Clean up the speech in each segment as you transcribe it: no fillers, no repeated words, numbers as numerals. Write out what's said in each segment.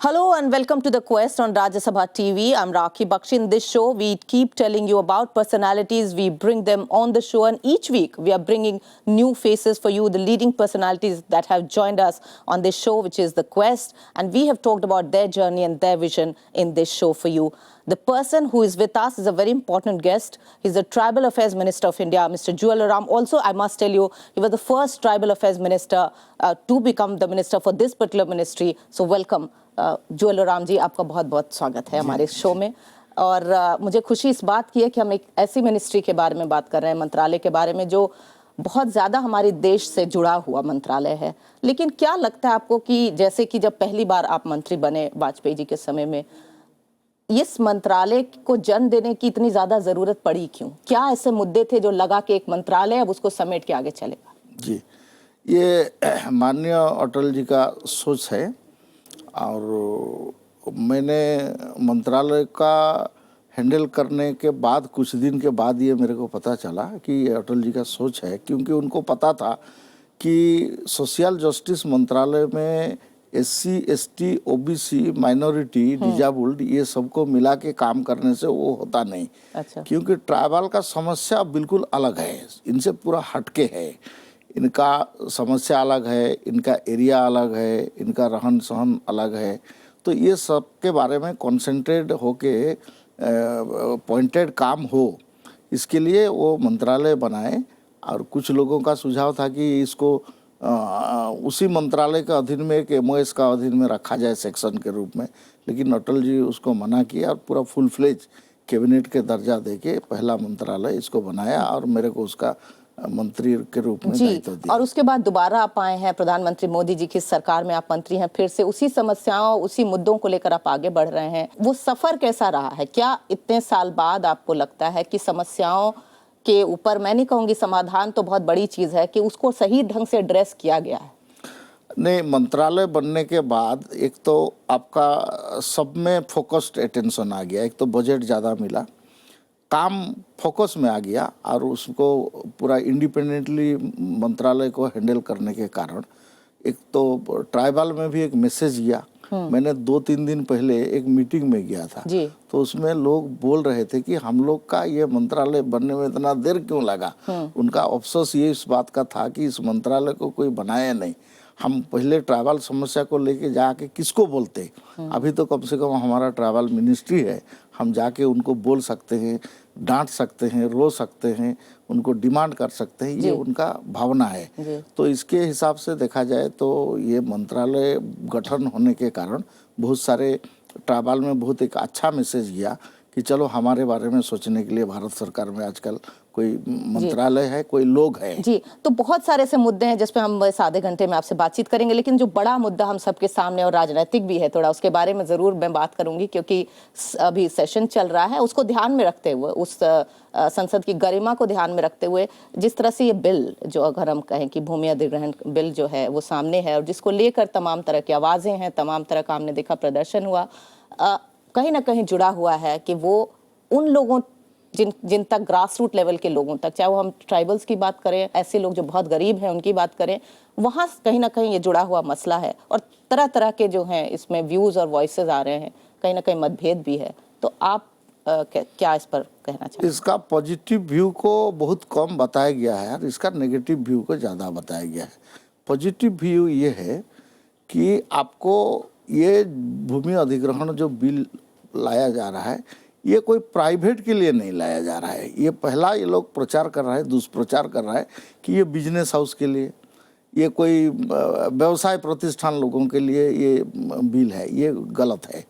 Hello and welcome to The Quest on Rajya Sabha TV. I'm Rakhi Bakshi. In this show, we keep telling you about personalities. We bring them on the show, and each week we are bringing new faces for you, the leading personalities that have joined us on this show, which is The Quest. And we have talked about their journey and their vision in this show for you. The person who is with us is a very important guest. He's the Tribal Affairs Minister of India, Mr. Jewel Oram. Also, I must tell you, he was the first Tribal Affairs Minister to become the minister for this particular ministry. So welcome. Jual Oram ji, आपका बहुत बहुत स्वागत है हमारे show में। और मुझे खुशी इस बात की है कि हम एक ऐसी मिनिस्ट्री के बारे में बात कर रहे हैं, मंत्रालय के बारे में, जो बहुत ज़्यादा हमारे देश से जुड़ा हुआ मंत्रालय है। लेकिन क्या लगता है आपको कि जैसे कि जब पहली बार आप मंत्री बने वाजपेयी जी के समय में, इस मंत्रालय को जन्म देने की इतनी ज़्यादा ज़रूरत पड़ी क्यों? क्या ऐसे मुद्दे थे जो लगा कि एक मंत्रालय अब उसको समेट के आगे चलेगा? जी, ये माननीय अटल जी का सोच है। और मैंने मंत्रालय का हैंडल करने के बाद कुछ दिन के बाद ये मेरे को पता चला कि ये अटल जी का सोच है, क्योंकि उनको पता था कि सोशल जस्टिस मंत्रालय में SC, ST, OBC, minority, disabled ये सबको मिला के काम करने से वो होता नहीं। अच्छा। क्योंकि ट्राइबल का समस्या बिल्कुल अलग है, इनसे पूरा हटके है। इनका समस्या अलग है, इनका एरिया अलग है, इनका रहन सहन अलग है। तो ये सब के बारे में कंसंट्रेट होके पॉइंटेड काम हो, इसके लिए वो मंत्रालय बनाए। और कुछ लोगों का सुझाव था कि इसको उसी मंत्रालय के अधीन में एक एमओएस का अधीन में रखा जाए सेक्शन के रूप में, लेकिन अटल जी उसको मना किया और पूरा फुल फ्लेज कैबिनेट के दर्जा देके पहला मंत्रालय इसको बनाया और मेरे को उसका मंत्री के रूप में दायित्व दिया। और उसके बाद दोबारा आप आए हैं, प्रधानमंत्री मोदी जी की सरकार में आप मंत्री हैं, फिर से उसी समस्याओं, उसी मुद्दों को लेकर आप आगे बढ़ रहे हैं। वो सफर कैसा रहा है? क्या इतने साल बाद आपको लगता है कि समस्याओं के ऊपर, मैं नहीं कहूंगी समाधान तो बहुत बड़ी चीज है, कि उसको सही ढंग से एड्रेस किया गया है? नहीं, मंत्रालय बनने के बाद एक तो आपका सब में फोकस्ड अटेंशन आ गया, एक तो बजट ज़्यादा मिला, काम फोकस में आ गया और उसको पूरा इंडिपेंडेंटली मंत्रालय को हैंडल करने के कारण एक तो ट्राइबल में भी एक मैसेज गया। मैंने 2-3 दिन पहले एक मीटिंग में गया था, तो उसमें लोग बोल रहे थे कि हम लोग का ये मंत्रालय बनने में इतना देर क्यों लगा। उनका अफसोस ये इस बात का था कि इस मंत्रालय को कोई बनाया नहीं। हम पहले ट्राइबल समस्या को लेके जाके किसको बोलते? अभी तो कम से कम हमारा ट्राइबल मिनिस्ट्री है, हम जाके उनको बोल सकते हैं, डांट सकते हैं, रो सकते हैं, उनको डिमांड कर सकते हैं, ये उनका भावना है। तो इसके हिसाब से देखा जाए तो ये मंत्रालय गठन होने के कारण बहुत सारे ट्राइबल में बहुत एक अच्छा मैसेज गया कि चलो हमारे बारे में सोचने के लिए भारत सरकार में आजकल कोई मंत्रालय है, कोई लोग हैं। जी, तो बहुत सारे ऐसे मुद्दे हैं जिस पे हम इस आधे घंटे में आपसे बातचीत करेंगे, लेकिन जो बड़ा मुद्दा हम सबके सामने और राजनीतिक भी है थोड़ा, उसके बारे में ज़रूर मैं बात करूंगी, क्योंकि अभी सेशन चल रहा है, उसको ध्यान में रखते हुए, उस संसद की गरिमा को ध्यान में रखते हुए, जिस तरह से ये बिल, जो अगर हम कहें कि भूमि अधिग्रहण बिल जो है वो सामने है और जिसको लेकर तमाम तरह की आवाज़ें हैं, तमाम तरह का हमने देखा प्रदर्शन हुआ, कहीं ना कहीं जुड़ा हुआ है कि वो उन लोगों जिन तक ग्रास रूट लेवल के लोगों तक, चाहे वो हम ट्राइबल्स की बात करें, ऐसे लोग जो बहुत गरीब हैं उनकी बात करें, वहाँ कहीं ना कहीं ये जुड़ा हुआ मसला है। और तरह तरह के जो हैं इसमें व्यूज़ और वॉइसेस आ रहे हैं, कहीं ना कहीं मतभेद भी है। तो आप क्या इस पर कहना चाहते हैं? इसका पॉजिटिव व्यू को बहुत कम बताया गया है और इसका नेगेटिव व्यू को ज़्यादा बताया गया है। पॉजिटिव व्यू ये है कि आपको ये भूमि अधिग्रहण जो बिल लाया जा रहा है, ये कोई प्राइवेट के लिए नहीं लाया जा रहा है। ये पहला ये लोग प्रचार कर रहा है, दुष्प्रचार कर रहा है कि ये बिजनेस हाउस के लिए, ये कोई व्यवसाय प्रतिष्ठान लोगों के लिए ये बिल है। ये गलत है।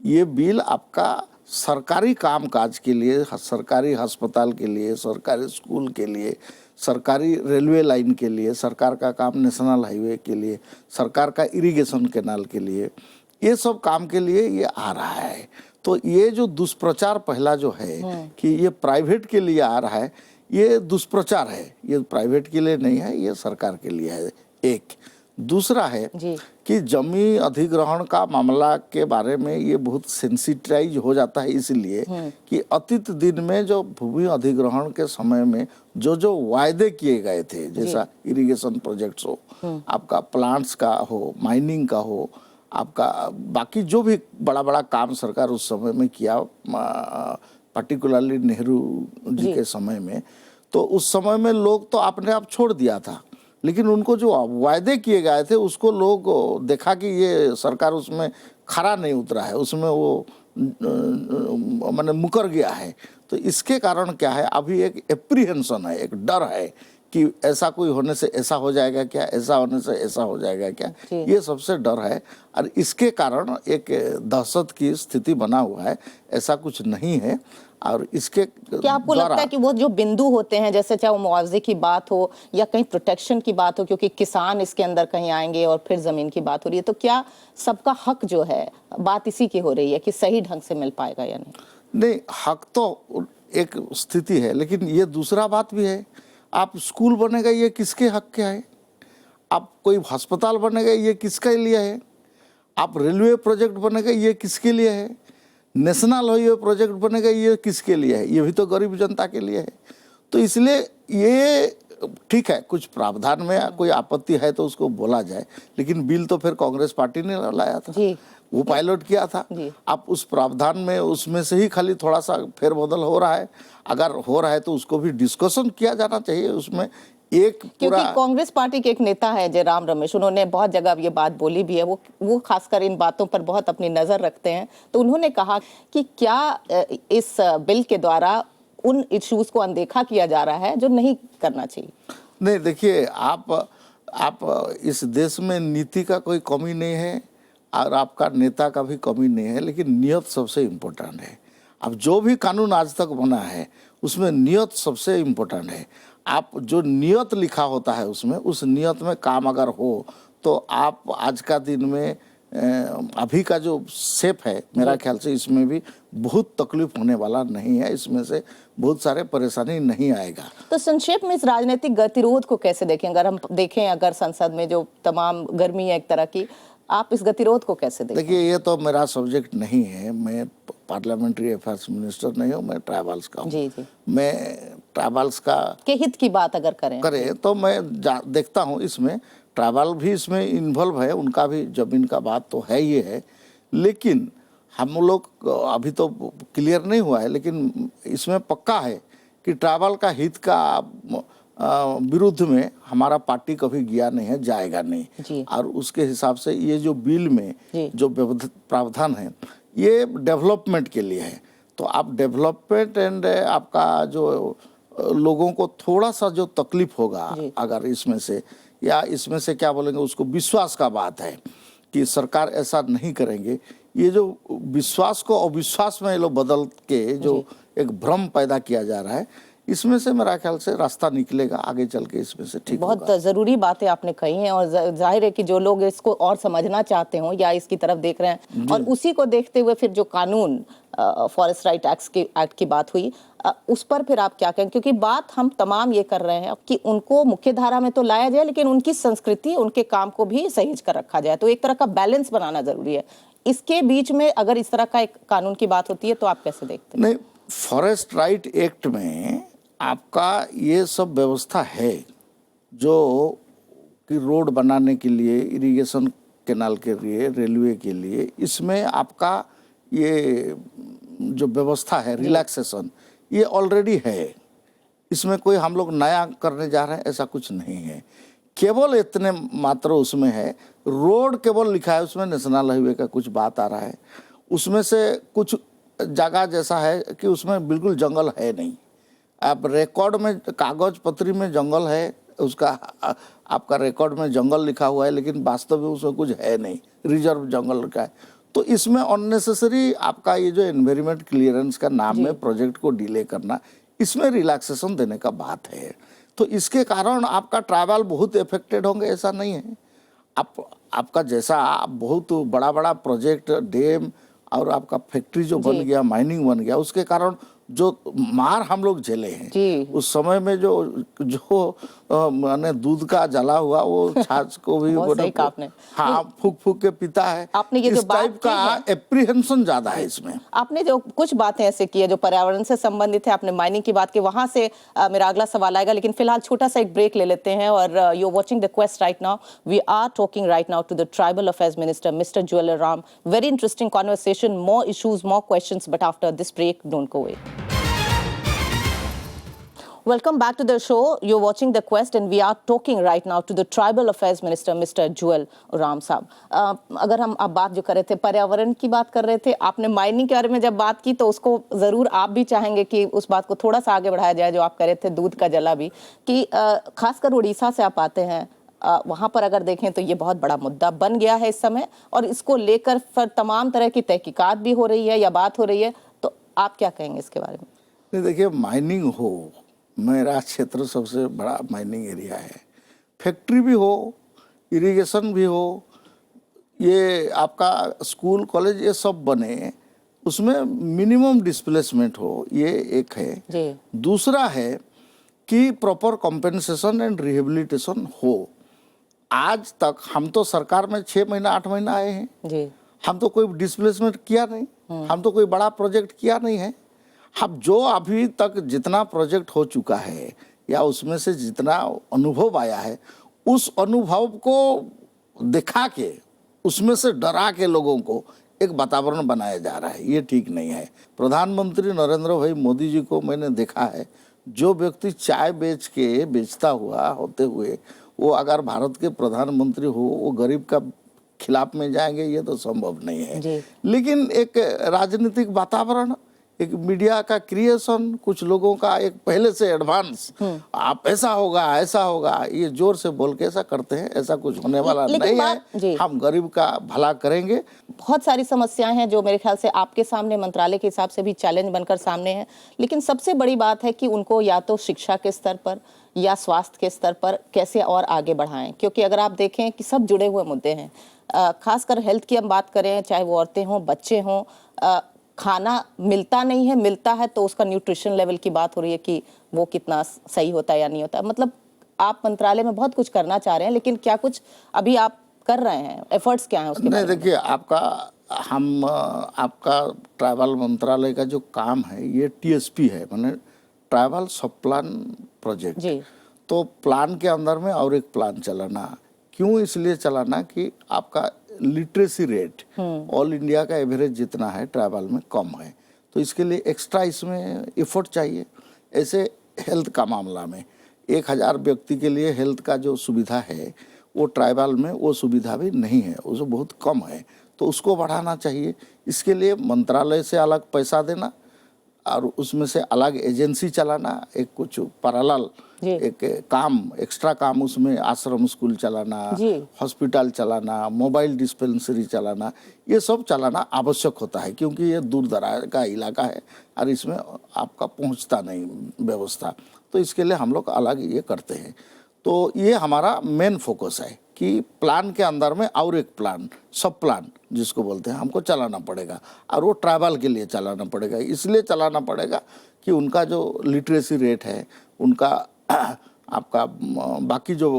ये बिल आपका सरकारी कामकाज के लिए, सरकारी अस्पताल के लिए, सरकारी स्कूल के लिए, सरकारी रेलवे लाइन के लिए, सरकार का काम नेशनल हाईवे के लिए, सरकार का इरिगेशन कैनाल के लिए, ये सब काम के लिए ये आ रहा है। तो ये जो दुष्प्रचार पहला जो है कि ये प्राइवेट के लिए आ रहा है, ये दुष्प्रचार है। ये प्राइवेट के लिए नहीं है, ये सरकार के लिए है। एक दूसरा है कि जमीन अधिग्रहण का मामला के बारे में ये बहुत सेंसिटाइज हो जाता है, इसलिए कि अतीत दिन में जो भूमि अधिग्रहण के समय में जो जो वायदे किए गए थे, जैसा इरिगेशन प्रोजेक्ट्स हो, आपका प्लांट्स का हो, माइनिंग का हो, आपका बाकी जो भी बड़ा बड़ा काम सरकार उस समय में किया, पर्टिकुलरली नेहरू जी के समय में, तो उस समय में लोग तो अपने आप छोड़ दिया था, लेकिन उनको जो वायदे किए गए थे उसको लोग देखा कि ये सरकार उसमें खरा नहीं उतरा है, उसमें वो माने मुकर गया है। तो इसके कारण क्या है, अभी एक एप्रीहेंशन है, एक डर है कि ऐसा कोई होने से ऐसा हो जाएगा क्या, ऐसा होने से ऐसा हो जाएगा क्या, ये सबसे डर है। और इसके कारण एक दहशत की स्थिति बना हुआ है, ऐसा कुछ नहीं है। और इसके क्या आपको लगता है कि वो जो बिंदु होते हैं, जैसे चाहे वो मुआवजे की बात हो या कहीं प्रोटेक्शन की बात हो, क्योंकि किसान इसके अंदर कहीं आएंगे और फिर जमीन की बात हो रही है, तो क्या सबका हक जो है बात इसी की हो रही है कि सही ढंग से मिल पाएगा या नहीं? नहीं, हक तो एक स्थिति है, लेकिन ये दूसरा बात भी है। आप स्कूल बनेगा ये किसके हक के है, आप कोई अस्पताल बनेगा ये किसके लिए है, आप रेलवे प्रोजेक्ट बनेगा ये किसके लिए है, नेशनल हाईवे प्रोजेक्ट बनेगा ये किसके लिए है, ये भी तो गरीब जनता के लिए है। तो इसलिए ये ठीक है, कुछ प्रावधान में कोई आपत्ति है तो उसको बोला जाए, लेकिन बिल तो फिर कांग्रेस पार्टी ने लाया था, वो पायलट किया था। आप उस प्रावधान में उसमें से ही खाली थोड़ा सा फेरबदल हो रहा है, अगर हो रहा है तो उसको भी डिस्कशन किया जाना चाहिए उसमें। एक क्योंकि कांग्रेस पार्टी के एक नेता है जयराम रमेश, उन्होंने बहुत जगह ये बात बोली भी है, वो खासकर इन बातों पर बहुत अपनी नजर रखते हैं। तो उन्होंने कहा कि क्या इस बिल के द्वारा उन इश्यूज को अनदेखा किया जा रहा है जो नहीं करना चाहिए? नहीं, देखिए, आप इस देश में नीति का कोई कमी नहीं है और आपका नेता का भी कमी नहीं है, लेकिन नियत सबसे इम्पोर्टेंट है। अब जो भी कानून आज तक बना है उसमें नियत सबसे इम्पोर्टेंट है। आप जो नियत लिखा होता है उसमें, उस नियत में काम अगर हो तो आप आज का दिन में अभी का जो शेप है, मेरा ख्याल से इसमें भी बहुत तकलीफ होने वाला नहीं है, इसमें से बहुत सारे परेशानी नहीं आएगा। तो संक्षेप में इस राजनीतिक गतिरोध को कैसे देखें? अगर हम देखें, अगर संसद में जो तमाम गर्मी है एक तरह की, आप इस गतिरोध को कैसे देखें? देखिए, ये तो मेरा सब्जेक्ट नहीं है, मैं पार्लियामेंट्री अफेयर्स मिनिस्टर नहीं हूँ, मैं ट्राइबल्स का हूँ। जी। मैं ट्राइबल्स का के हित की बात अगर करें तो मैं देखता हूँ इसमें ट्राइबल भी इसमें इन्वॉल्व है, उनका भी जमीन का बात तो है ही है, लेकिन हम लोग अभी तो क्लियर नहीं हुआ है, लेकिन इसमें पक्का है कि ट्राइबल का हित का विरुद्ध में हमारा पार्टी कभी गया नहीं है, जाएगा नहीं। और उसके हिसाब से ये जो बिल में जो प्रावधान है ये डेवलपमेंट के लिए है। तो आप डेवलपमेंट एंड आपका जो लोगों को थोड़ा सा जो तकलीफ होगा अगर इसमें से, या इसमें से क्या बोलेंगे उसको, विश्वास का बात है कि सरकार ऐसा नहीं करेंगे, ये जो विश्वास को अविश्वास में ये लोग बदल के जो एक भ्रम पैदा किया जा रहा है, इसमें से मेरा ख्याल से रास्ता निकलेगा आगे चल के, इसमें से ठीक होगा। बहुत ज़रूरी बातें आपने कही हैं और जाहिर है कि जो लोग इसको और समझना चाहते हो या इसकी तरफ देख रहे हैं, और उसी को देखते हुए फिर जो कानून फॉरेस्ट राइट एक्ट की बात हुई, उस पर फिर आप क्या कहें? क्योंकि बात हम तमाम ये कर रहे हैं कि उनको मुख्य धारा में तो लाया जाए, लेकिन उनकी संस्कृति, उनके काम को भी सहेज कर रखा जाए, तो एक तरह का बैलेंस बनाना जरूरी है। इसके बीच में अगर इस तरह का एक कानून की बात होती है तो आप कैसे देखते हैं? नहीं, फॉरेस्ट राइट एक्ट में आपका ये सब व्यवस्था है, जो कि रोड बनाने के लिए, इरिगेशन कैनाल के लिए, रेलवे के लिए, इसमें आपका ये जो व्यवस्था है रिलैक्सेशन, ये ऑलरेडी है। इसमें कोई हम लोग नया करने जा रहे हैं ऐसा कुछ नहीं है। केवल इतने मात्र उसमें है, रोड केवल लिखा है उसमें, नेशनल हाईवे का कुछ बात आ रहा है, उसमें से कुछ जगह जैसा है कि उसमें बिल्कुल जंगल है नहीं। आप रिकॉर्ड में, कागज पत्री में जंगल है, उसका आपका रिकॉर्ड में जंगल लिखा हुआ है, लेकिन वास्तव में उसमें कुछ है नहीं, रिजर्व जंगल का है। तो इसमें अननेसेसरी आपका ये जो एनवायरमेंट क्लियरेंस का नाम में प्रोजेक्ट को डिले करना, इसमें रिलैक्सेशन देने का बात है। तो इसके कारण आपका ट्राइबल बहुत इफेक्टेड होंगे ऐसा नहीं है। आपका जैसा बहुत बड़ा बड़ा प्रोजेक्ट, डैम और आपका फैक्ट्री जो बन गया, माइनिंग बन गया, उसके कारण जो मार हम लोग झेले हैं जी। उस समय में जो जो माने दूध का जला हुआ वो छाछ को भी बहुत सही कहा आपने। हाँ फूक फूक के पीता है। आपने ये जो इस बात टाइप का की है- एप्रीहेंशन ज्यादा है इसमें। आपने जो कुछ बातें ऐसे की है जो पर्यावरण से संबंधित है, आपने माइनिंग की बात की, वहां से मेरा अगला सवाल आएगा, लेकिन फिलहाल छोटा सा एक ब्रेक ले लेते हैं। और you are watching the quest right now. We are talking right now to the tribal affairs minister mister Jual Oram. Very interesting conversation, more issues, more questions, but after this break, don't go away. Welcome back to the show. You're watching The Quest and we are talking right now to the Tribal Affairs Minister, Mr. Juel Oram साहब। अगर हम आप बात जो कर रहे थे, पर्यावरण की बात कर रहे थे, आपने माइनिंग के बारे में जब बात की तो उसको ज़रूर आप भी चाहेंगे कि उस बात को थोड़ा सा आगे बढ़ाया जाए, जो आप कह रहे थे दूध का जला भी, कि खासकर उड़ीसा से आप आते हैं, वहाँ पर अगर देखें तो ये बहुत बड़ा मुद्दा बन गया है इस समय, और इसको लेकर फिर तमाम तरह की तहकीकात भी हो रही है या बात हो रही है, तो आप क्या कहेंगे इसके बारे में? नहीं देखिए, माइनिंग हो, मेरा क्षेत्र सबसे बड़ा माइनिंग एरिया है, फैक्ट्री भी हो, इरिगेशन भी हो, ये आपका स्कूल कॉलेज ये सब बने, उसमें मिनिमम डिस्प्लेसमेंट हो, ये एक है जी। दूसरा है कि प्रॉपर कॉम्पेंसेशन एंड रिहेबिलिटेशन हो। आज तक हम तो सरकार में 6 महीना 8 महीना आए हैं जी। हम तो कोई डिस्प्लेसमेंट किया नहीं, हम तो कोई बड़ा प्रोजेक्ट किया नहीं है। हम जो अभी तक जितना प्रोजेक्ट हो चुका है या उसमें से जितना अनुभव आया है, उस अनुभव को दिखा के, उसमें से डरा के लोगों को एक वातावरण बनाया जा रहा है, ये ठीक नहीं है। प्रधानमंत्री नरेंद्र भाई मोदी जी को मैंने देखा है, जो व्यक्ति चाय बेचता हुआ होते हुए वो अगर भारत के प्रधानमंत्री हो, वो गरीब का खिलाफ में जाएंगे, ये तो संभव नहीं है। लेकिन एक राजनीतिक वातावरण, एक मीडिया का क्रिएशन, कुछ लोगों का एक पहले से एडवांस, आप ऐसा होगा, ये जोर से बोल के ऐसा करते हैं, ऐसा कुछ होने वाला नहीं है। हम गरीब का भला करेंगे। बहुत सारी समस्याएं हैं जो मेरे ख्याल से आपके सामने मंत्रालय के हिसाब से भी चैलेंज बनकर सामने हैं, लेकिन सबसे बड़ी बात है कि उनको या तो शिक्षा के स्तर पर या स्वास्थ्य के स्तर पर कैसे और आगे बढ़ाएं, क्योंकि अगर आप देखें कि सब जुड़े हुए मुद्दे हैं। खासकर हेल्थ की हम बात करें, चाहे वो औरतें हों, बच्चे हों, खाना मिलता नहीं है, मिलता है तो उसका न्यूट्रिशन लेवल की बात हो रही है कि वो कितना सही होता है या नहीं होता। मतलब आप मंत्रालय में बहुत कुछ करना चाह रहे हैं, लेकिन क्या कुछ अभी आप कर रहे हैं, एफर्ट्स क्या हैं उसके नहीं बारे में? देखिए, आपका ट्राइबल मंत्रालय का जो काम है ये टीएसपी है, माने ट्राइबल सब प्लान प्रोजेक्ट जी। तो प्लान के अंदर में और एक प्लान चलाना, क्यों इसलिए चलाना कि आपका लिटरेसी रेट ऑल इंडिया का एवरेज जितना है ट्राइबल में कम है, तो इसके लिए एक्स्ट्रा इसमें एफर्ट चाहिए। ऐसे हेल्थ का मामला में 1000 व्यक्ति के लिए हेल्थ का जो सुविधा है वो ट्राइबल में वो सुविधा भी नहीं है, वो बहुत कम है, तो उसको बढ़ाना चाहिए। इसके लिए मंत्रालय से अलग पैसा देना और उसमें से अलग एजेंसी चलाना, एक कुछ पैरेलल एक काम, एक्स्ट्रा काम, उसमें आश्रम स्कूल चलाना, हॉस्पिटल चलाना, मोबाइल डिस्पेंसरी चलाना, ये सब चलाना आवश्यक होता है, क्योंकि ये दूर दराज का इलाका है और इसमें आपका पहुंचता नहीं व्यवस्था, तो इसके लिए हम लोग अलग ये करते हैं। तो ये हमारा मेन फोकस है कि प्लान के अंदर में और एक प्लान, सब प्लान जिसको बोलते हैं, हमको चलाना पड़ेगा, और वो ट्राइबल के लिए चलाना पड़ेगा। इसलिए चलाना पड़ेगा कि उनका जो लिटरेसी रेट है, उनका आपका बाकी जो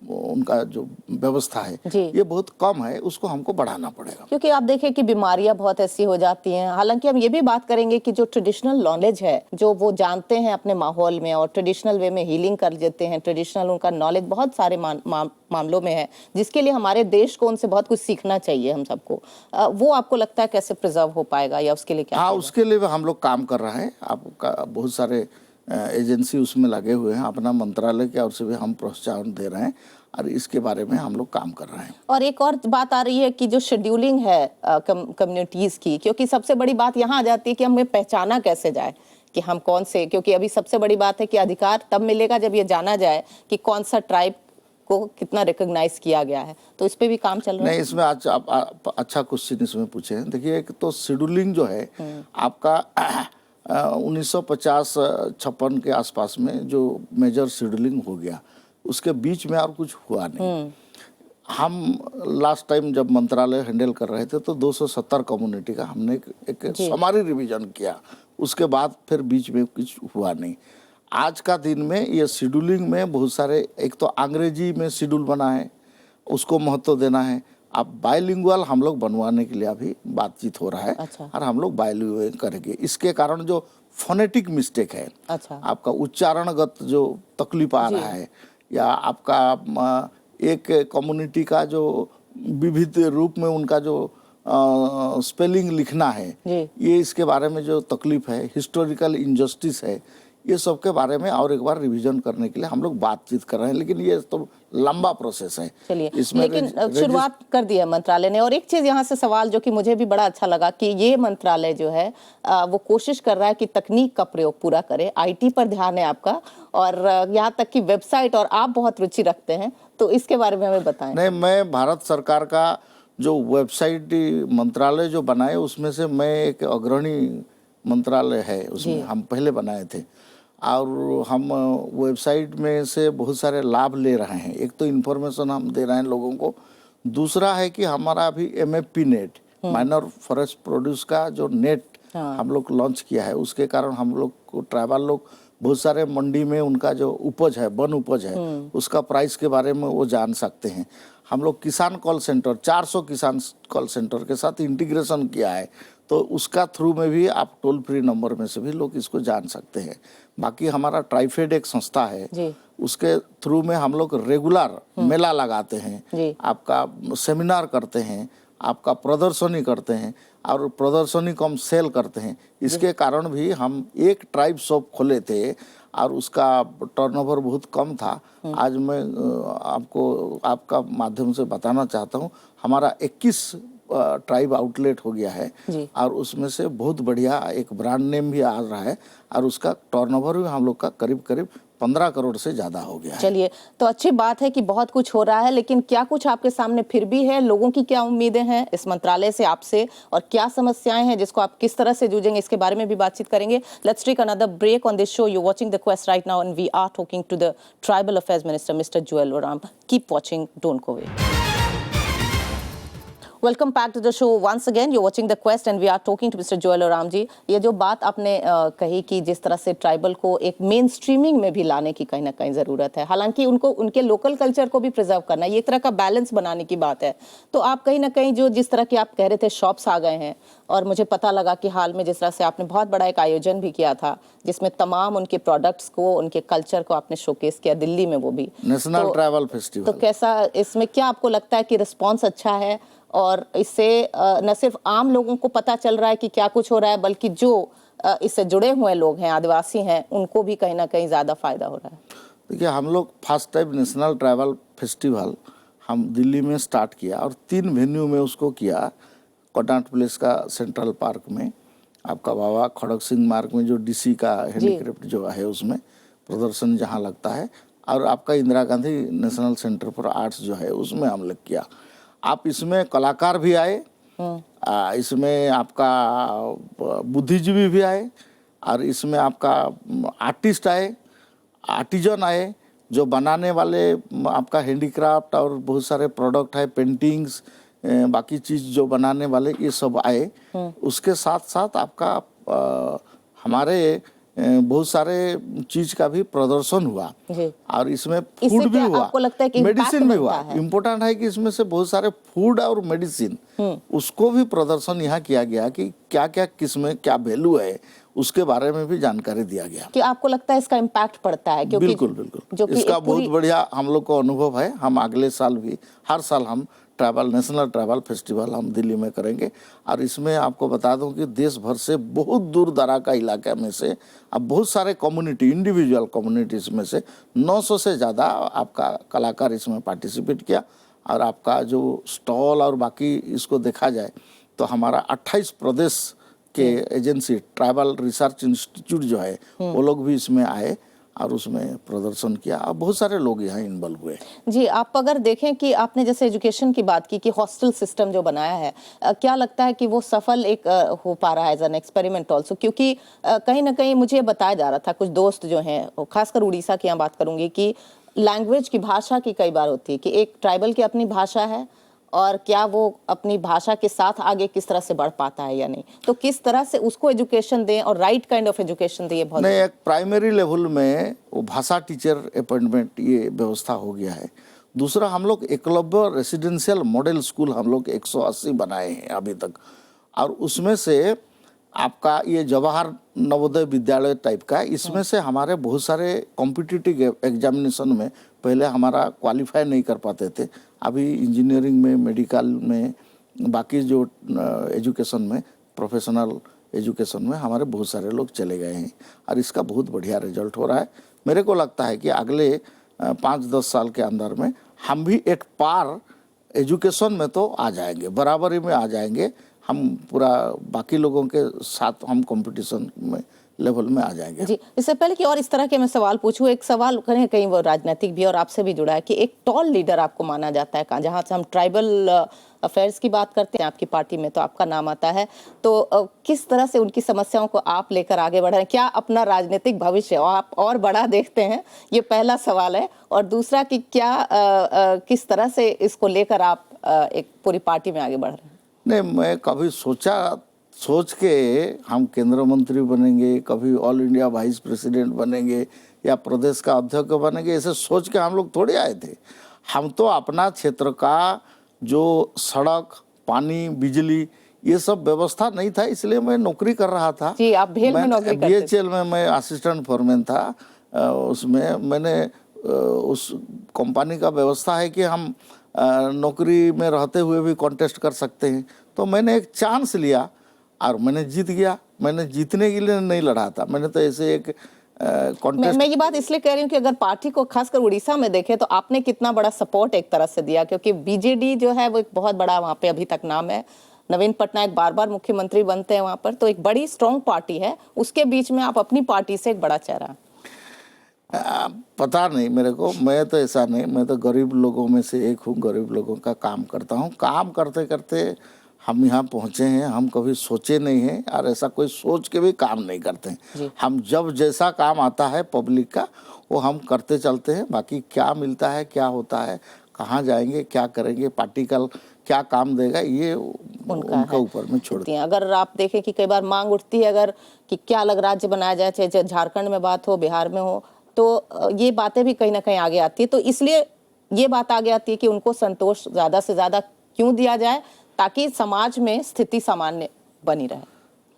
उनका जो व्यवस्था है ये बहुत कम है, उसको हमको बढ़ाना पड़ेगा। क्योंकि आप देखें कि बीमारियां बहुत ऐसी हो जाती हैं। हालांकि हम ये भी बात करेंगे कि जो ट्रेडिशनल नॉलेज है, जो वो जानते हैं अपने माहौल में और ट्रेडिशनल वे में हीलिंग कर देते हैं, ट्रेडिशनल उनका नॉलेज बहुत सारे मामलों में है, जिसके लिए हमारे देश को उनसे बहुत कुछ सीखना चाहिए हम सबको। वो आपको लगता है कैसे प्रिजर्व हो पाएगा या उसके लिए क्या? हाँ, उसके लिए हम लोग काम कर रहे हैं। आपका बहुत सारे एजेंसी उसमें लगे हुए हैं, अपना मंत्रालय के ओर से भी हम प्रोत्साहन दे रहे हैं और इसके बारे में हम लोग काम कर रहे हैं। और एक और बात आ रही है कि जो शेड्यूलिंग है कम्युनिटीज़ की, क्योंकि सबसे बड़ी बात यहाँ आ जाती है कि हमें पहचाना कैसे जाए कि हम कौन से, क्योंकि अभी सबसे बड़ी बात है कि अधिकार तब मिलेगा जब ये जाना जाए कि कौन सा ट्राइब को कितना रिकॉग्नाइज किया गया है, तो इस पे भी काम चल रहा है। नहीं, इसमें आज आप अच्छा क्वेश्चन इसमें पूछे हैं। देखिए, एक तो शेड्यूलिंग जो है आपका 1950-56 के आसपास में जो मेजर शेड्यूलिंग हो गया, उसके बीच में और कुछ हुआ नहीं। हम लास्ट टाइम जब मंत्रालय हैंडल कर रहे थे तो 270 कम्युनिटी का हमने एक समारी रिवीजन किया। उसके बाद फिर बीच में कुछ हुआ नहीं। आज का दिन में ये शेड्यूलिंग में बहुत सारे, एक तो अंग्रेजी में शेड्यूल बना है, उसको महत्व देना है। अब बायलिंगुअल हम लोग बनवाने के लिए अभी बातचीत हो रहा है। अच्छा। और हम लोग बायलिंगुअल करेंगे। इसके कारण जो फोनेटिक मिस्टेक है, अच्छा। आपका उच्चारणगत जो तकलीफ आ रहा है, या आपका एक कम्युनिटी का जो विविध रूप में उनका जो स्पेलिंग लिखना है, ये इसके बारे में जो तकलीफ है, हिस्टोरिकल इनजस्टिस है, ये सब के बारे में और एक बार रिवीजन करने के लिए हम लोग बातचीत कर रहे हैं। लेकिन ये तो लंबा प्रोसेस है। चलिए, लेकिन शुरुआत कर दी है मंत्रालय ने। और एक चीज यहाँ से सवाल जो कि मुझे भी बड़ा अच्छा लगा कि ये मंत्रालय जो है वो कोशिश कर रहा है कि तकनीक का प्रयोग पूरा करे। आईटी पर ध्यान है आपका, और यहाँ तक कि वेबसाइट, और आप बहुत रुचि रखते हैं, तो इसके बारे में हमें बताएं। नहीं, मैं भारत सरकार का जो वेबसाइट मंत्रालय जो बनाए उसमें से मैं एक अग्रणी मंत्रालय है, उसमें हम पहले बनाए थे। और हम वेबसाइट में से बहुत सारे लाभ ले रहे हैं। एक तो इन्फॉर्मेशन हम दे रहे हैं लोगों को, दूसरा है कि हमारा अभी MFP net, minor forest produce का जो नेट हम लोग लॉन्च किया है, उसके कारण हम लोग को ट्राइबल लोग बहुत सारे मंडी में उनका जो उपज है, वन उपज है, उसका प्राइस के बारे में वो जान सकते हैं। हम लोग किसान कॉल सेंटर 400 किसान कॉल सेंटर के साथ इंटीग्रेशन किया है, तो उसका थ्रू में भी आप टोल फ्री नंबर में से भी लोग इसको जान सकते हैं। बाकी हमारा ट्राइफेड एक संस्था है, उसके थ्रू में हम लोग रेगुलर मेला लगाते हैं, आपका सेमिनार करते हैं, आपका प्रदर्शनी करते हैं, और प्रदर्शनी को हम सेल करते हैं। इसके कारण भी हम एक ट्राइब शॉप खोले थे और उसका टर्नओवर बहुत कम था। आज मैं आपको आपका माध्यम से बताना चाहता हूँ, हमारा 21 ट्राइब आउटलेट हो गया है, और उसमें से बहुत बढ़िया एक ब्रांड नेम भी आ रहा है, और उसका टर्नओवर भी हम लोग का करीब करीब 15 करोड़ से ज़्यादा हो गया है। चलिए, तो अच्छी बात है कि बहुत कुछ हो रहा है, लेकिन क्या कुछ आपके सामने फिर भी है? लोगों की क्या उम्मीदें हैं इस मंत्रालय से, आपसे, और क्या समस्याएं हैं जिसको आप किस तरह से जूझेंगे, इसके बारे में भी बातचीत करेंगे। Let's take another break on this show. You watching the quest right now, and we are talking to the tribal affairs minister mister Jual Oram. Keep watching, don't go away. Welcome back to the show once again. You watching the quest and we are talking to mister Jual Oram ji. ये जो बात आपने कही कि जिस तरह से tribal को एक मेन स्ट्रीमिंग में भी लाने की कहीं ना कहीं ज़रूरत है, हालांकि उनको उनके लोकल कल्चर को भी प्रिजर्व करना है, ये एक तरह का बैलेंस बनाने की बात है। तो आप कहीं ना कहीं जो जिस तरह की आप कह रहे थे शॉप्स आ गए हैं, और मुझे पता लगा कि हाल में जिस तरह से आपने बहुत बड़ा एक आयोजन भी किया था जिसमें तमाम उनके प्रोडक्ट्स को, उनके कल्चर को आपने शोकेस किया, दिल्ली में वो भी नेशनल ट्रैवल फेस्टिवल। तो कैसा, इसमें क्या आपको लगता है कि रिस्पॉन्स अच्छा है, और इससे न सिर्फ आम लोगों को पता चल रहा है कि क्या कुछ हो रहा है, बल्कि जो इससे जुड़े हुए लोग हैं, आदिवासी हैं, उनको भी कहीं ना कहीं ज़्यादा फायदा हो रहा है? देखिए, हम लोग first time national travel festival हम दिल्ली में स्टार्ट किया, और 3 वेन्यू में उसको किया। कॉन्टॉन्ट प्लेस का सेंट्रल पार्क में, आपका बाबा खड़ग सिंह मार्ग में जो DC का हैंडीक्राफ्ट जो है उसमें प्रदर्शन जहाँ लगता है, और आपका Indira Gandhi national centre for arts जो है उसमें हम लोग किया। आप इसमें कलाकार भी आए, इसमें आपका बुद्धिजीवी भी आए, और इसमें आपका आर्टिस्ट आए, आर्टिजन आए, जो बनाने वाले आपका हैंडीक्राफ्ट और बहुत सारे प्रोडक्ट है, पेंटिंग्स, बाकी चीज़ जो बनाने वाले, ये सब आए। उसके साथ साथ आपका हमारे बहुत सारे चीज का भी प्रदर्शन हुआ, और इसमें फूड भी हुआ, मेडिसिन भी हुआ। इम्पोर्टेंट है कि इसमें से बहुत सारे फूड और मेडिसिन, उसको भी प्रदर्शन यहाँ किया गया कि क्या क्या किसमें क्या वैल्यू है, उसके बारे में भी जानकारी दिया गया। कि आपको लगता है इसका इम्पैक्ट पड़ता है? क्योंकि बिल्कुल इसका बहुत बढ़िया हम लोग को अनुभव है। हम अगले साल भी, हर साल हम नेशनल ट्रैवल फेस्टिवल हम दिल्ली में करेंगे, और इसमें आपको बता दूं कि देश भर से बहुत दूर दराज का इलाके में से अब बहुत सारे कम्युनिटी, इंडिविजुअल कम्युनिटीज में से 900 से ज़्यादा आपका कलाकार इसमें पार्टिसिपेट किया। और आपका जो स्टॉल और बाकी इसको देखा जाए तो हमारा 28 प्रदेश के एजेंसी, ट्राइबल रिसर्च इंस्टीट्यूट जो है, वो लोग भी इसमें आए और उसमें प्रदर्शन किया। अब बहुत सारे लोग यहाँ इन्वॉल्व हुए। जी, आप अगर देखें कि आपने जैसे एजुकेशन की बात की कि हॉस्टल सिस्टम जो बनाया है, क्या लगता है कि वो सफल एक हो पा रहा है एज एन एक्सपेरिमेंट ऑल्सो? क्योंकि कहीं ना कहीं मुझे बताया जा रहा था, कुछ दोस्त जो हैं, खासकर उड़ीसा की यहाँ बात करूंगी, कि लैंग्वेज की, भाषा की कई बार होती है कि एक ट्राइबल की अपनी भाषा है और क्या वो अपनी भाषा के साथ आगे किस तरह से बढ़ पाता है या नहीं, तो किस तरह से उसको एजुकेशन दें और राइट काइंड ऑफ एजुकेशन दें, ये बहुत नहीं, एक प्राइमरी लेवल में वो भाषा टीचर अपॉइंटमेंट ये व्यवस्था हो गया है। दूसरा, हम लोग एकलव्य रेसिडेंशियल मॉडल स्कूल हम लोग 180 बनाए हैं अभी तक, और उसमें से आपका ये जवाहर नवोदय विद्यालय टाइप का, इसमें से हमारे बहुत सारे कॉम्पिटिटिव एग्जामिनेशन में पहले हमारा क्वालिफाई नहीं कर पाते थे, अभी इंजीनियरिंग में, मेडिकल में, बाकी जो एजुकेशन में, प्रोफेशनल एजुकेशन में हमारे बहुत सारे लोग चले गए हैं और इसका बहुत बढ़िया रिजल्ट हो रहा है। मेरे को लगता है कि अगले 5-10 साल के अंदर में हम भी एक पार एजुकेशन में तो आ जाएंगे, बराबरी में आ जाएंगे, हम पूरा बाकी लोगों के साथ हम कंपटीशन में लेवल में आ जाएंगे। जी, इससे पहले कि और इस तरह के मैं सवाल पूछूं, एक सवाल कहीं कहीं वो राजनीतिक भी और आपसे भी जुड़ा है कि एक टॉल लीडर आपको माना जाता है, जहां से हम ट्राइबल अफेयर्स की बात करते हैं आपकी पार्टी में तो आपका नाम आता है, तो किस तरह से उनकी समस्याओं को आप लेकर आगे बढ़ रहे हैं, क्या अपना राजनीतिक भविष्य आप और बड़ा देखते हैं, ये पहला सवाल है। और दूसरा कि क्या किस तरह से इसको लेकर आप एक पूरी पार्टी में आगे बढ़ रहे हैं। नहीं, मैं कभी सोच के हम केंद्र मंत्री बनेंगे, कभी ऑल इंडिया वाइस प्रेसिडेंट बनेंगे या प्रदेश का अध्यक्ष बनेंगे, ऐसे सोच के हम लोग थोड़े आए थे। हम तो अपना क्षेत्र का जो सड़क, पानी, बिजली, ये सब व्यवस्था नहीं था, इसलिए मैं नौकरी कर रहा था। जी, आप भेल में नौकरी करते थे। BHL में मैं असिस्टेंट फोरमैन था। उसमें मैंने उस कंपनी का व्यवस्था है कि हम नौकरी में रहते हुए भी कॉन्टेस्ट कर सकते हैं, तो मैंने एक चांस लिया और मैंने जीत गया। मैंने जीतने के लिए नहीं लड़ा था, मैंने तो ऐसे एक कॉन्टेस्ट। मैं ये बात इसलिए कह रही हूँ कि अगर पार्टी को खासकर उड़ीसा में देखें तो आपने कितना बड़ा सपोर्ट एक तरह से दिया, क्योंकि बीजेडी जो है वो एक बहुत बड़ा वहाँ पे अभी तक नाम है, नवीन पटनायक बार-बार मुख्यमंत्री बनते हैं वहाँ पर, तो एक बड़ी स्ट्रॉन्ग पार्टी है, उसके बीच में आप अपनी पार्टी से एक बड़ा चेहरा। पता नहीं मेरे को, मैं तो ऐसा नहीं, मैं तो गरीब लोगों में से एक हूँ, गरीब लोगों का काम करता हूँ। काम करते करते हम यहाँ पहुँचे हैं, हम कभी सोचे नहीं हैं और ऐसा कोई सोच के भी काम नहीं करते हैं। हम जब जैसा काम आता है पब्लिक का वो हम करते चलते हैं, बाकी क्या मिलता है, क्या होता है, कहाँ जाएंगे, क्या करेंगे, पार्टी का क्या काम देगा, ये उनका ऊपर में छोड़ती हैं। अगर आप देखें कि कई बार मांग उठती है अगर कि क्या अलग राज्य बनाया जाए, चाहे झारखंड में बात हो, बिहार में हो, तो ये बातें भी कहीं ना कहीं आगे आती है, तो इसलिए ये बात आगे आती है कि उनको संतोष ज्यादा से ज्यादा क्यों दिया जाए ताकि समाज में स्थिति सामान्य बनी रहे।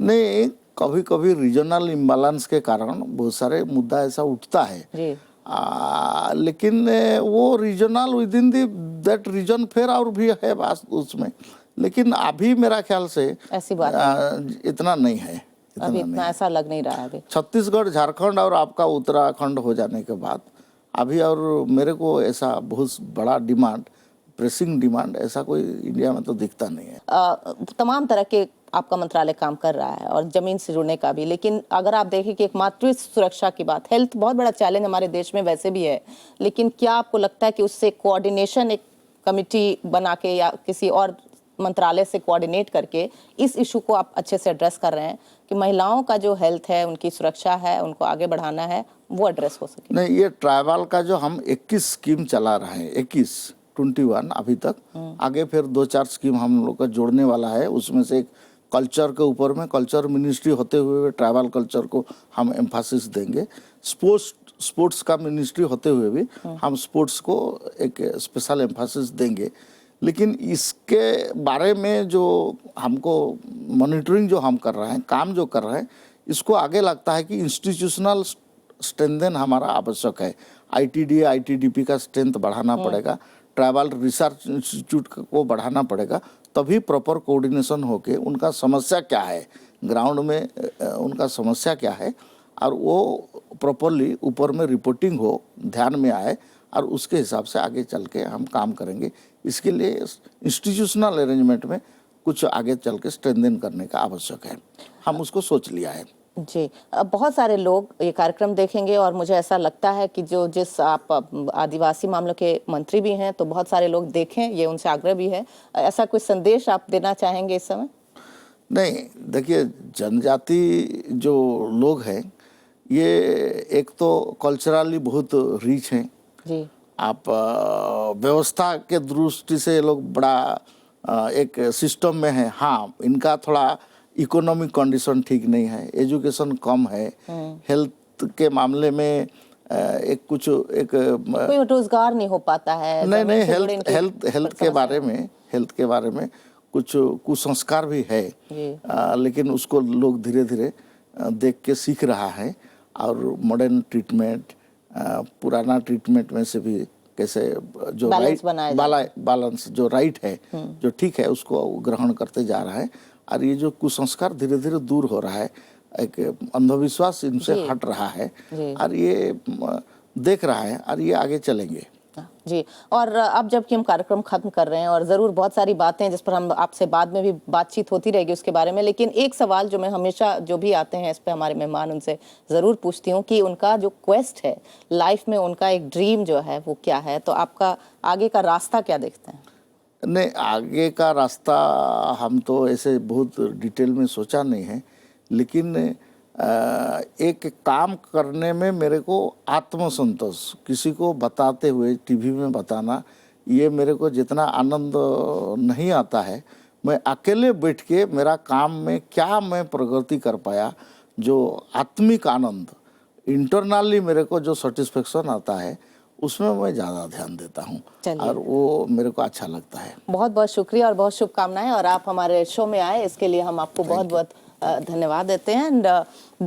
नहीं, कभी कभी रीजनल इम्बैलेंस के कारण बहुत सारे मुद्दा ऐसा उठता है जी। लेकिन वो regional within that region फिर और भी है बात उसमें, लेकिन अभी मेरा ख्याल से ऐसी बात इतना नहीं है, अभी इतना ऐसा लग नहीं रहा है अभी। छत्तीसगढ़, झारखंड और आपका उत्तराखंड हो जाने के बाद अभी और मेरे को ऐसा बहुत बड़ा डिमांड, प्रेसिंग डिमांड ऐसा कोई इंडिया में तो दिखता नहीं है। तमाम तरह के आपका मंत्रालय काम कर रहा है और जमीन से जुड़ने का भी, लेकिन अगर आप देखें कि एक मातृ सुरक्षा की बात, हेल्थ बहुत बड़ा चैलेंज हमारे देश में वैसे भी है, लेकिन क्या आपको लगता है कि उससे कोऑर्डिनेशन एक कमिटी बना के या किसी और मंत्रालय से कोऑर्डिनेट करके इस इशू को आप अच्छे से एड्रेस कर रहे हैं कि महिलाओं का जो हेल्थ है, उनकी सुरक्षा है, उनको आगे बढ़ाना है, वो एड्रेस हो सके? नहीं, ये ट्राइबल का जो हम 21 स्कीम चला रहे हैं, 21 अभी तक, आगे फिर 2-4 स्कीम हम लोग का जोड़ने वाला है। उसमें से एक कल्चर के ऊपर में, कल्चर मिनिस्ट्री होते हुए ट्राइबल कल्चर को हम एम्फासिस देंगे। स्पोर्ट्स का मिनिस्ट्री होते हुए भी हम स्पोर्ट्स को एक स्पेशल एम्फासिस देंगे। लेकिन इसके बारे में जो हमको मॉनिटरिंग जो हम कर रहे हैं, काम जो कर रहे हैं, इसको आगे लगता है कि इंस्टीट्यूशनल स्ट्रेंथन हमारा आवश्यक है। ITDA, ITDP का स्ट्रेंथ बढ़ाना पड़ेगा, ट्राइबल रिसर्च इंस्टीट्यूट को बढ़ाना पड़ेगा, तभी प्रॉपर कोऑर्डिनेशन होके उनका समस्या क्या है, ग्राउंड में उनका समस्या क्या है, और वो प्रॉपरली ऊपर में रिपोर्टिंग हो, ध्यान में आए, और उसके हिसाब से आगे चल के हम काम करेंगे। इसके लिए इंस्टीट्यूशनल अरेंजमेंट में कुछ आगे चल के स्ट्रेंथन करने का आवश्यक है, हम उसको सोच लिया है। जी, बहुत सारे लोग ये कार्यक्रम देखेंगे और मुझे ऐसा लगता है कि जिस आप आदिवासी मामलों के मंत्री भी हैं, तो बहुत सारे लोग देखें, ये उनसे आग्रह भी है। ऐसा कोई संदेश आप देना चाहेंगे इस समय? नहीं, देखिए, जनजाति जो लोग हैं ये एक तो कल्चरली बहुत रिच हैं जी, आप व्यवस्था के दृष्टि से ये लोग बड़ा एक सिस्टम में है। हाँ, इनका थोड़ा इकोनॉमिक कंडीशन ठीक नहीं है, एजुकेशन कम है, हेल्थ के मामले में एक कुछ एक कोई रोजगार नहीं हो पाता है। नहीं जमीन नहीं, से जुड़े इनकी हेल्थ के बारे में कुछ कुसंस्कार भी है। जी। लेकिन उसको लोग धीरे धीरे देख के सीख रहा है और मॉडर्न ट्रीटमेंट, पुराना ट्रीटमेंट में से भी कैसे जो बैलेंस जो राइट है, जो ठीक है, उसको ग्रहण करते जा रहा है। और ये जो कुसंस्कार धीरे धीरे दूर हो रहा है, एक अंधविश्वास इनसे हट रहा है और ये देख रहा है और ये आगे चलेंगे। जी। और अब जबकि हम कार्यक्रम खत्म कर रहे हैं और ज़रूर बहुत सारी बातें जिस पर हम आपसे बाद में भी बातचीत होती रहेगी उसके बारे में, लेकिन एक सवाल जो मैं हमेशा जो भी आते हैं इस पे हमारे मेहमान उनसे ज़रूर पूछती हूँ कि उनका जो क्वेस्ट है लाइफ में, उनका एक ड्रीम जो है वो क्या है? तो आपका आगे का रास्ता क्या देखते हैं? नहीं, आगे का रास्ता हम तो ऐसे बहुत डिटेल में सोचा नहीं है, लेकिन एक काम करने में मेरे को आत्मसंतोष, किसी को बताते हुए टीवी में बताना, ये मेरे को जितना आनंद नहीं आता है, मैं अकेले बैठ के मेरा काम में क्या मैं प्रगति कर पाया, जो आत्मिक आनंद इंटरनली मेरे को जो सेटिस्फेक्शन आता है, उसमें मैं ज़्यादा ध्यान देता हूँ और वो मेरे को अच्छा लगता है। बहुत बहुत शुक्रिया और बहुत शुभकामनाएं, और आप हमारे शो में आए इसके लिए हम आपको बहुत बहुत धन्यवाद देते हैं। And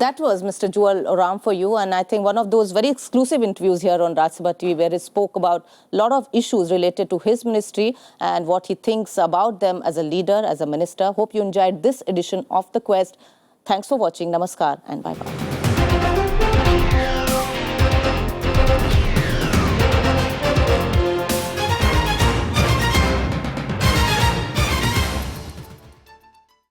that was Mr. Jewel Oram for you, and I think one of those very exclusive interviews here on Raj Sabha TV where he spoke about a lot of issues related to his ministry and what he thinks about them as a leader, as a minister. Hope you enjoyed this edition of The Quest. Thanks for watching. Namaskar and bye-bye.